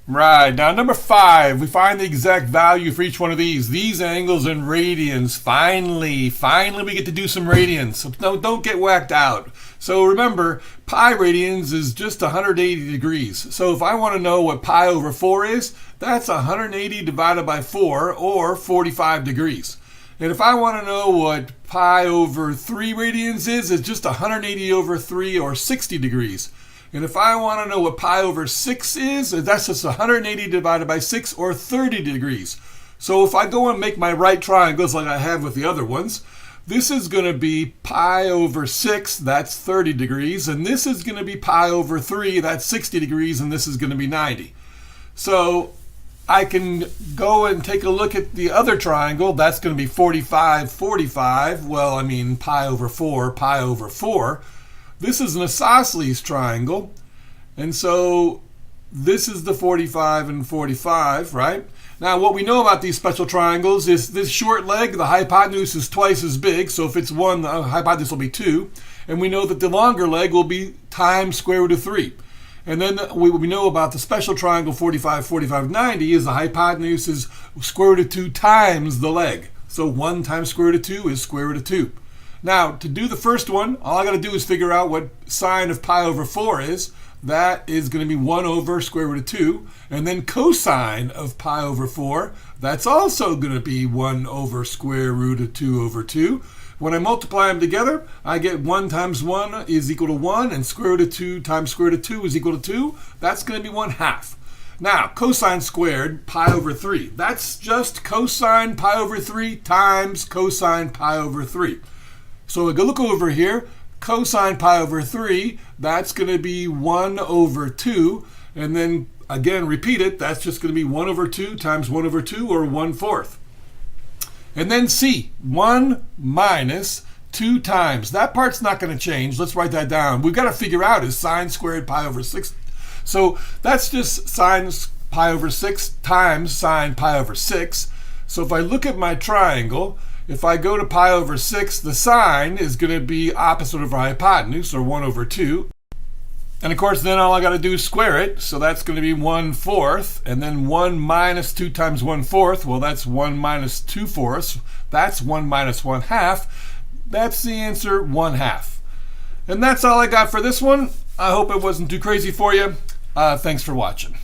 Right, now number 5, we find the exact value for each one of these angles in radians. Finally we get to do some radians. So don't get whacked out. So remember, pi radians is just 180 degrees. So if I want to know what pi over 4 is, that's 180 divided by 4, or 45 degrees. And if I want to know what pi over 3 radians is, it's just 180 over 3, or 60 degrees. And if I want to know what pi over 6 is, that's just 180 divided by 6, or 30 degrees. So if I go and make my right triangles like I have with the other ones, this is going to be pi over 6, that's 30 degrees, and this is going to be pi over 3, that's 60 degrees, and this is going to be 90. So I can go and take a look at the other triangle. That's going to be 45, 45. Well, I mean, pi over 4, pi over 4. This is an isosceles triangle, and so this is the 45 and 45, right? Now, what we know about these special triangles is this short leg, the hypotenuse is twice as big, so if it's 1, the hypotenuse will be 2, and we know that the longer leg will be times square root of 3. And then what we know about the special triangle 45, 45, 90 is the hypotenuse is square root of 2 times the leg. So 1 times square root of 2 is square root of 2. Now, to do the first one, all I got to do is figure out what sine of pi over 4 is. That is going to be 1 over square root of 2. And then cosine of pi over 4, that's also going to be 1 over square root of 2 over 2. When I multiply them together, I get 1 times 1 is equal to 1, and square root of 2 times square root of 2 is equal to 2. That's going to be 1/2. Now, cosine squared pi over 3. That's just cosine pi over 3 times cosine pi over 3. So we go look over here, cosine pi over 3, that's going to be 1 over 2. And then, again, repeat it, that's just going to be 1 over 2 times 1 over 2, or 1/4. And then C, 1 minus 2 times. That part's not going to change. Let's write that down. We've got to figure out is sine squared pi over 6. So that's just sine pi over 6 times sine pi over 6. So if I look at my triangle, if I go to pi over 6, the sine is going to be opposite of our hypotenuse, or 1 over 2. And of course, then all I got to do is square it. So that's going to be 1/4. And then 1 minus 2 times 1/4. Well, that's 1 minus 2/4. That's 1 minus 1/2. That's the answer, 1/2. And that's all I got for this one. I hope it wasn't too crazy for you. Thanks for watching.